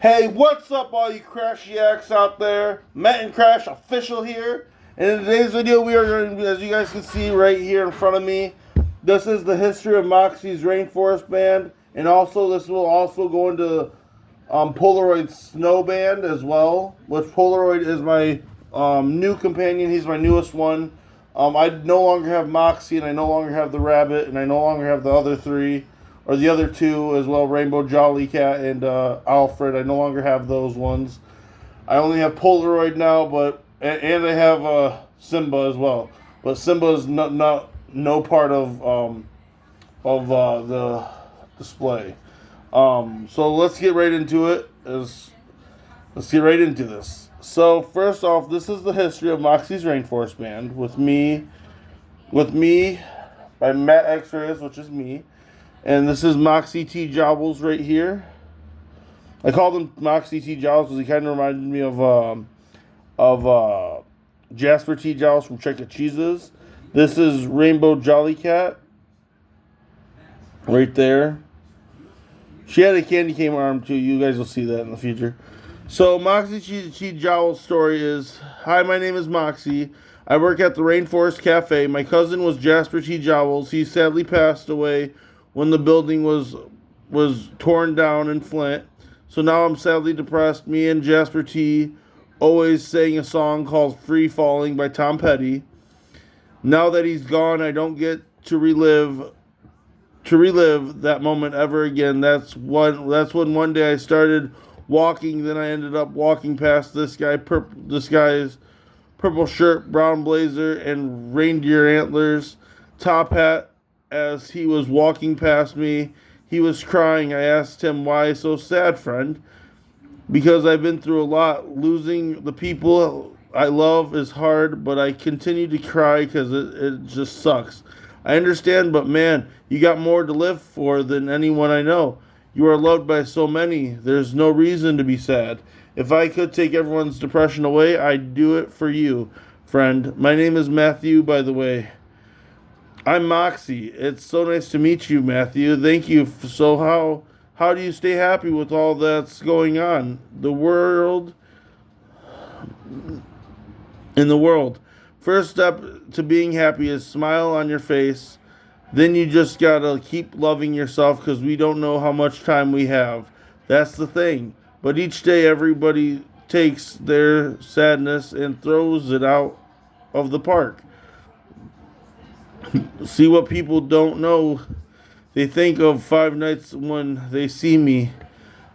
Hey, what's up, all you Crashiacs out there? Matt and Crash official here. And in today's video, we are going to, as you guys can see right here in front of me, this is the history of Moxie's Rainforest Band, and also this will also go into Polaroid's Snow Band as well. Which Polaroid is my new companion. He's my newest one. I no longer have Moxie, and I no longer have the Rabbit, and I no longer have the other three. Or the other two as well, Rainbow Jolly Cat and Alfred. I no longer have those ones. I only have Polaroid now, but and I have Simba as well. But Simba is no part of the display. So let's get right into it. Let's get right into this. So first off, this is the history of Moxie's Rainforest Band with me by Matt X-Rays, which is me. And this is Moxie T. Jowls right here. I call them Moxie T. Jowls because he kind of reminded me of Jasper T. Jowls from Chuck E. Cheese's. This is Rainbow Jolly Cat. Right there. She had a candy cane arm too. You guys will see that in the future. So Moxie T. Jowls' story is, hi, my name is Moxie. I work at the Rainforest Cafe. My cousin was Jasper T. Jowls. He sadly passed away when the building was torn down in Flint. So now I'm sadly depressed. Me and Jasper T. always sang a song called Free Falling by Tom Petty. Now that he's gone, I don't get to relive that moment ever again. That's when one day I started walking, then I ended up walking past this guy's purple shirt, brown blazer, and reindeer antlers, top hat. As he was walking past me, he was crying. I asked him, why so sad, friend? Because I've been through a lot. Losing the people I love is hard, but I continue to cry because it just sucks. I understand, but man, you got more to live for than anyone I know. You are loved by so many. There's no reason to be sad. If I could take everyone's depression away, I'd do it for you, friend. My name is Matthew, by the way. I'm Moxie. It's so nice to meet you, Matthew. Thank you. So how do you stay happy with all that's going on? In the world. First step to being happy is smile on your face. Then you just gotta keep loving yourself because we don't know how much time we have. That's the thing. But each day everybody takes their sadness and throws it out of the park. See what people don't know. They think of 5 nights when they see me.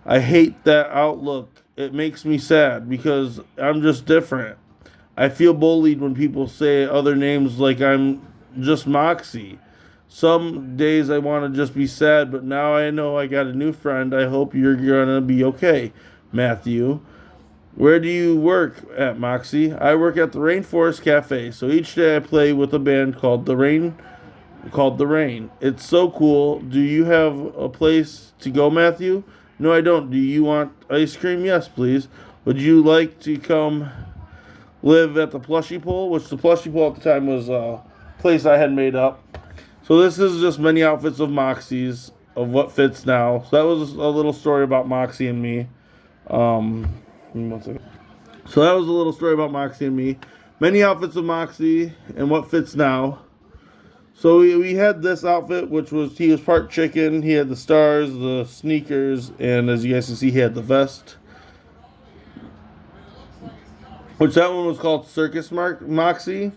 I hate that outlook. It makes me sad because I'm just different. I feel bullied when people say other names like I'm just Moxie. Some days I want to just be sad, but now I know I got a new friend. I hope you're gonna be okay, Matthew. Where do you work at, Moxie? I work at the Rainforest Cafe. So each day I play with a band called The Rain. It's so cool. Do you have a place to go, Matthew? No, I don't. Do you want ice cream? Yes, please. Would you like to come live at the Plushie Pole? Which the Plushie Pole at the time was a place I had made up. So this is just many outfits of Moxie's of what fits now. So that was a little story about Moxie and me. One second. So that was a little story about Moxie and me. Many outfits of Moxie and what fits now. So we had this outfit, which was, he was part chicken. He had the stars, the sneakers, and as you guys can see, he had the vest. Which that one was called Circus Moxie.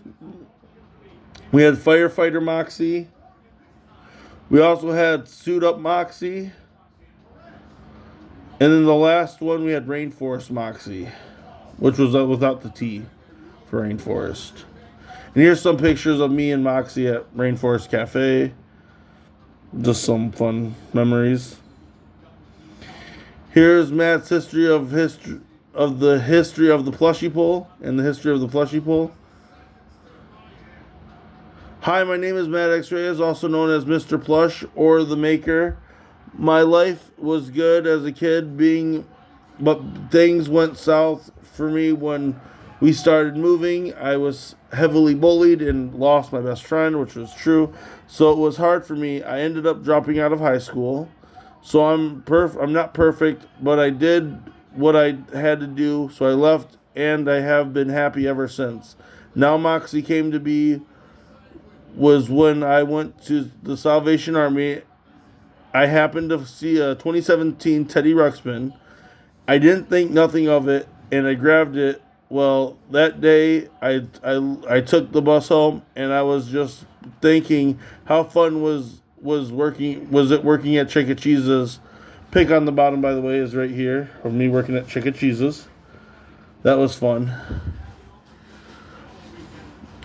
We had Firefighter Moxie. We also had Suit Up Moxie. And then the last one, we had Rainforest Moxie, which was without the T for Rainforest. And here's some pictures of me and Moxie at Rainforest Cafe. Just some fun memories. Here's Matt's history of the Plushie Pole and the history of the Plushie Pole. Hi, my name is Matt X-Rays, also known as Mr. Plush or the Maker. My life was good as a kid, but things went south for me when we started moving. I was heavily bullied and lost my best friend, which was true. So it was hard for me. I ended up dropping out of high school. So I'm not perfect, but I did what I had to do, so I left, and I have been happy ever since. Now Moxie came to be was when I went to the Salvation Army. I happened to see a 2017 Teddy Ruxpin. I didn't think nothing of it, and I grabbed it. Well, that day I took the bus home, and I was just thinking how fun was it working at Chick E. Cheese's. Pick on the bottom, by the way, is right here of me working at Chick E. Cheese's. That was fun.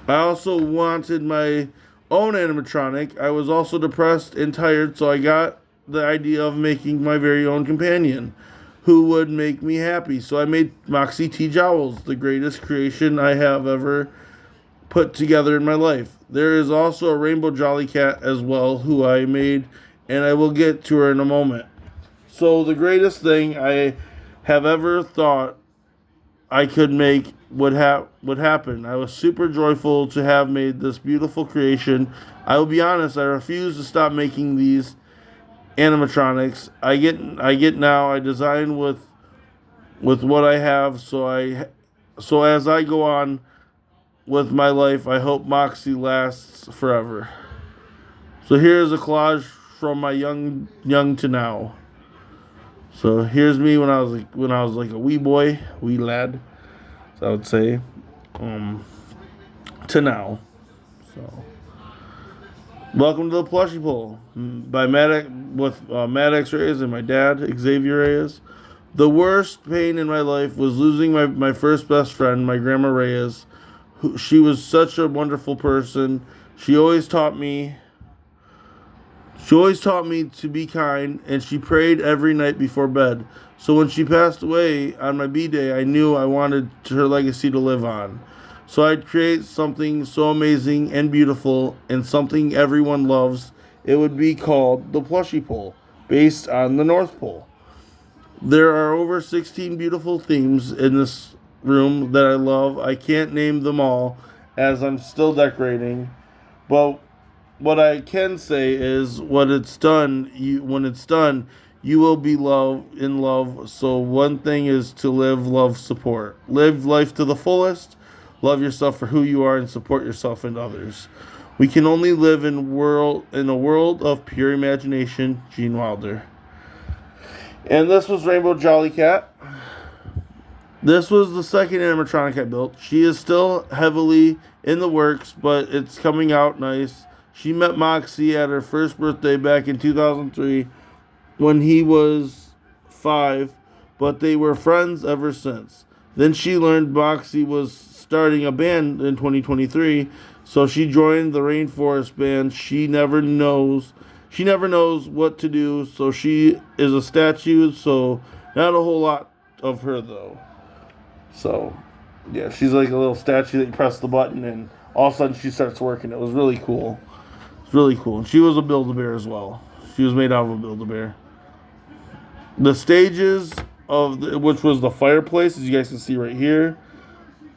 I also wanted my own animatronic. I was also depressed and tired, so I got the idea of making my very own companion who would make me happy. So I made Moxie T. Jowls, the greatest creation I have ever put together in my life. There is also a Rainbow Jolly Cat as well, who I made, and I will get to her in a moment. So the greatest thing I have ever thought I could make would happen. I was super joyful to have made this beautiful creation. I will be honest, I refuse to stop making these animatronics. I design with what I have, so as I go on with my life, I hope Moxie lasts forever. So here's a collage from my young to now. So here's me when I was like a wee boy, wee lad. So I would say, to now. So welcome to the Plushie Pull by Matt X Reyes and my dad Xavier Reyes. The worst pain in my life was losing my first best friend, my grandma Reyes. She was such a wonderful person. She always taught me to be kind, and she prayed every night before bed. So when she passed away on my B-Day, I knew I wanted her legacy to live on. So I'd create something so amazing and beautiful and something everyone loves. It would be called the Plushie Pole, based on the North Pole. There are over 16 beautiful themes in this room that I love. I can't name them all as I'm still decorating, but what I can say is when it's done, you will be in love. So one thing is to live, love, support. Live life to the fullest. Love yourself for who you are and support yourself and others. We can only live in a world of pure imagination. Gene Wilder. And this was Rainbow Jolly Cat. This was the second animatronic I built. She is still heavily in the works, but it's coming out nice. She met Moxie at her first birthday back in 2003 when he was 5, but they were friends ever since. Then she learned Moxie was starting a band in 2023, so she joined the Rainforest Band. She never knows what to do, so she is a statue, so not a whole lot of her though. So, yeah, she's like a little statue that you press the button and all of a sudden she starts working. It was really cool. It's really cool. And she was a Build-A-Bear as well. She was made out of a Build-A-Bear. The stages which was the fireplace, as you guys can see right here.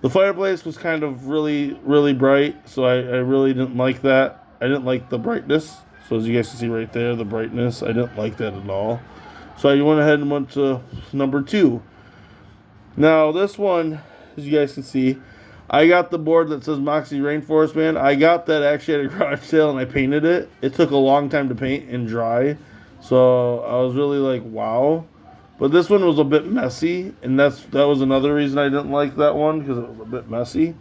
The fireplace was kind of really, really bright, so I really didn't like that. I didn't like the brightness. So as you guys can see right there, the brightness, I didn't like that at all. So I went ahead and went to number 2. Now this one, as you guys can see, I got the board that says Moxie Rainforest Band. I got that actually at a garage sale and I painted it. It took a long time to paint and dry. So I was really like, wow. But this one was a bit messy. And that was another reason I didn't like that one, because it was a bit messy.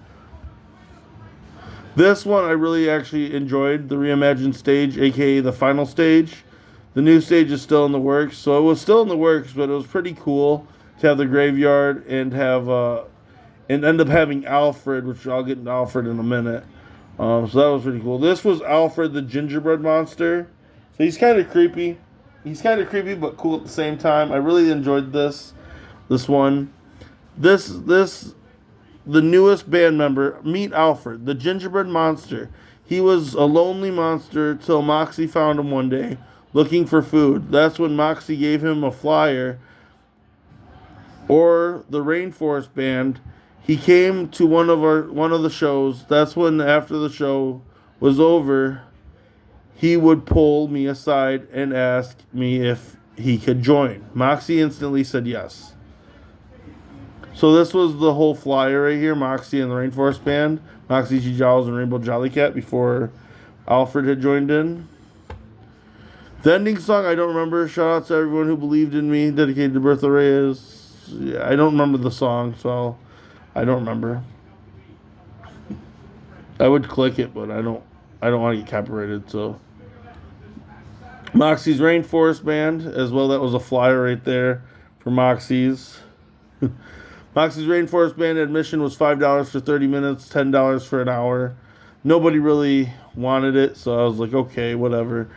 This one I really actually enjoyed, the reimagined stage, aka the final stage. The new stage is still in the works. So it was still in the works, but it was pretty cool to have the graveyard and end up having Alfred, which I'll get into Alfred in a minute. So that was pretty cool. This was Alfred the gingerbread monster. So he's kind of creepy. He's kind of creepy but cool at the same time. I really enjoyed this one. The newest band member, meet Alfred, the gingerbread monster. He was a lonely monster till Moxie found him one day looking for food. That's when Moxie gave him a flyer, or the Rainforest Band. He came to one of the shows. That's when, after the show was over, he would pull me aside and ask me if he could join. Moxie instantly said yes. So this was the whole flyer right here, Moxie and the Rainforest Band, Moxie G. Jowls and Rainbow Jollycat before Alfred had joined in. The ending song, I don't remember. Shout out to everyone who believed in me, dedicated to Bertha Reyes. Yeah, I don't remember the song, so I don't remember. I would click it, but I don't want to get copyrighted, so. Moxie's Rainforest Band as well. That was a flyer right there for Moxie's. Moxie's Rainforest Band admission was $5 for 30 minutes, $10 for an hour. Nobody really wanted it, so I was like, okay, whatever.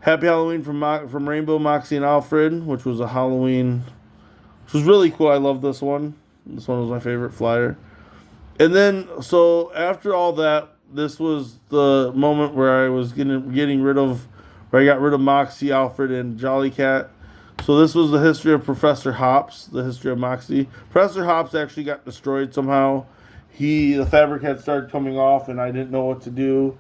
Happy Halloween from Rainbow, Moxie, and Alfred, which was a Halloween, which was really cool. I love this one. This one was my favorite flyer. And then, so after all that, this was the moment where I was getting rid of, where I got rid of Moxie, Alfred, and Jollycat. So this was the history of Professor Hops, the history of Moxie. Professor Hops actually got destroyed somehow. The fabric had started coming off, and I didn't know what to do,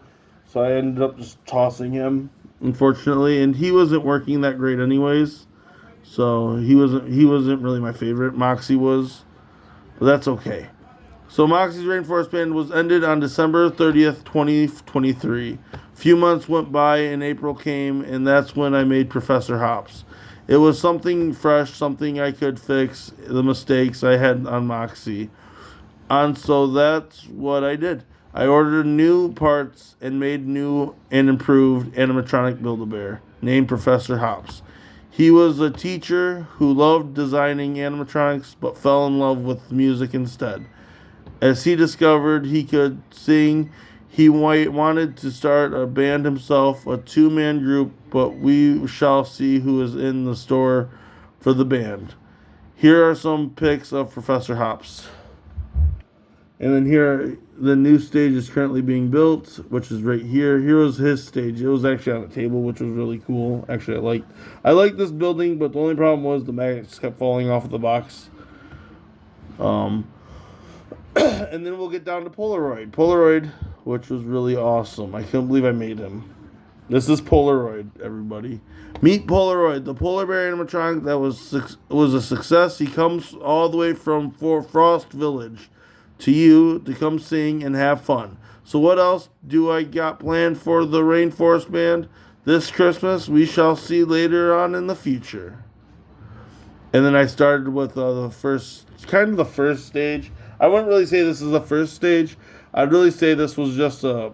so I ended up just tossing him, unfortunately. And he wasn't working that great, anyways. So he wasn't really my favorite. Moxie was, but that's okay. So Moxie's Rainforest Band was ended on December 30th, 2023. A few months went by and April came, and that's when I made Professor Hops. It was something fresh, something I could fix the mistakes I had on Moxie. And so that's what I did. I ordered new parts and made new and improved animatronic Build-A-Bear named Professor Hops. He was a teacher who loved designing animatronics but fell in love with music instead. As he discovered he could sing, he wanted to start a band himself, a two-man group, but we shall see who is in the store for the band. Here are some pics of Professor Hops. And then here, the new stage is currently being built, which is right here. Here was his stage. It was actually on a table, which was really cool. Actually, I liked this building, but the only problem was the magnets kept falling off of the box. And then we'll get down to Polaroid. Polaroid, which was really awesome. I couldn't believe I made him. This is Polaroid, everybody. Meet Polaroid, the polar bear animatronic that was a success. He comes all the way from Frost Village to you to come sing and have fun. So what else do I got planned for the Rainforest Band this Christmas? We shall see later on in the future. And then I started with the first stage. I wouldn't really say this is the first stage. I'd really say this was just a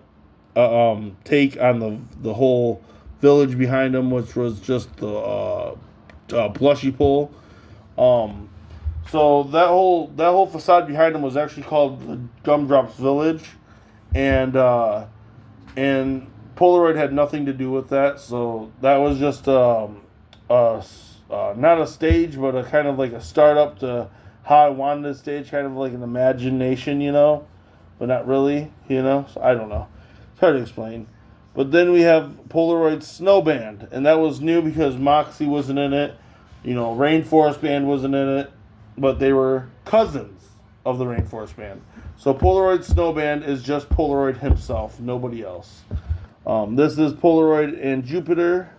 take on the whole village behind him, which was just the plushy pole. So that whole facade behind him was actually called the Gumdrops Village, and Polaroid had nothing to do with that. So that was just not a stage, but a kind of like a startup to how I wanted a stage, kind of like an imagination, but not really, So I don't know. It's hard to explain. But then we have Polaroid's Snow Band, and that was new because Moxie wasn't in it. Rainforest Band wasn't in it, but they were cousins of the Rainforest Band. So Polaroid's Snow Band is just Polaroid himself, nobody else. This is Polaroid and Jupiter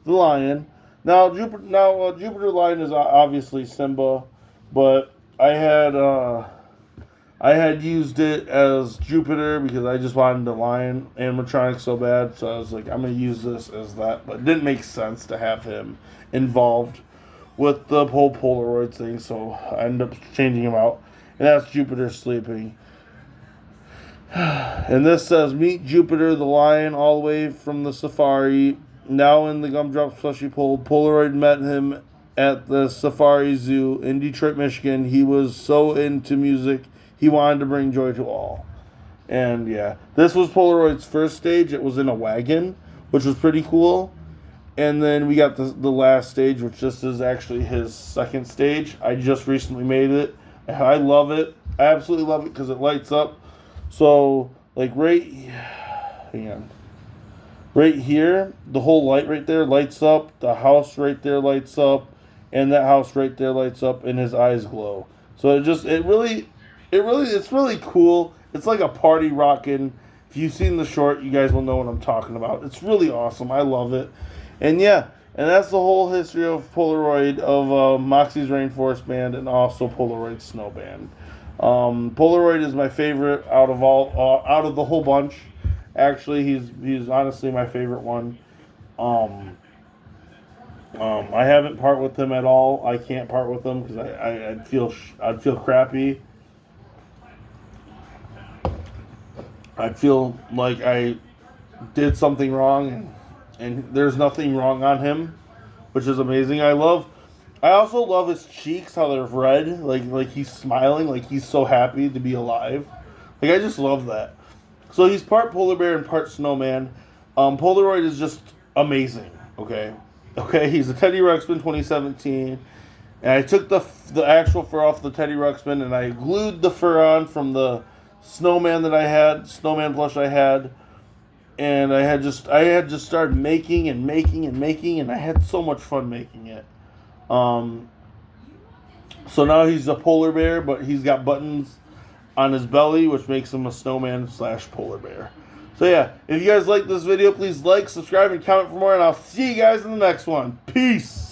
the Lion. Now Jupiter the Lion is obviously Simba, but I had used it as Jupiter because I just wanted the lion animatronic so bad. So I was like, I'm going to use this as that. But it didn't make sense to have him involved with the whole Polaroid thing. So I ended up changing him out. And that's Jupiter sleeping. And this says, meet Jupiter the lion all the way from the safari. Now in the Gumdrops Plushy Pole, Polaroid met him at the Safari Zoo in Detroit, Michigan. He was so into music, he wanted to bring joy to all. And yeah, this was Polaroid's first stage. It was in a wagon, which was pretty cool. And then we got the last stage, which this is actually his second stage. I just recently made it. I love it. I absolutely love it because it lights up. So, right here, the whole light right there lights up. The house right there lights up. And that house right there lights up and his eyes glow. So it's really cool. It's like a party rockin'. If you've seen the short, you guys will know what I'm talking about. It's really awesome. I love it. And yeah, And that's the whole history of Polaroid, of Moxie's Rainforest Band, and also Polaroid Snow Band. Polaroid is my favorite out of out of the whole bunch. Actually, he's honestly my favorite one. Um, I haven't part with him at all. I can't part with him because I'd feel crappy. I'd feel like I did something wrong, and there's nothing wrong on him, which is amazing. I also love his cheeks, how they're red, like he's smiling, like he's so happy to be alive. Like I just love that. So he's part polar bear and part snowman. Polaroid is just amazing. Okay. He's a Teddy Ruxpin 2017, and I took the actual fur off the Teddy Ruxpin, and I glued the fur on from the snowman plush I had, and I had just started making and making and making, and I had so much fun making it. So now he's a polar bear, but he's got buttons on his belly, which makes him a snowman / polar bear. So yeah, if you guys like this video, please like, subscribe, and comment for more, and I'll see you guys in the next one. Peace!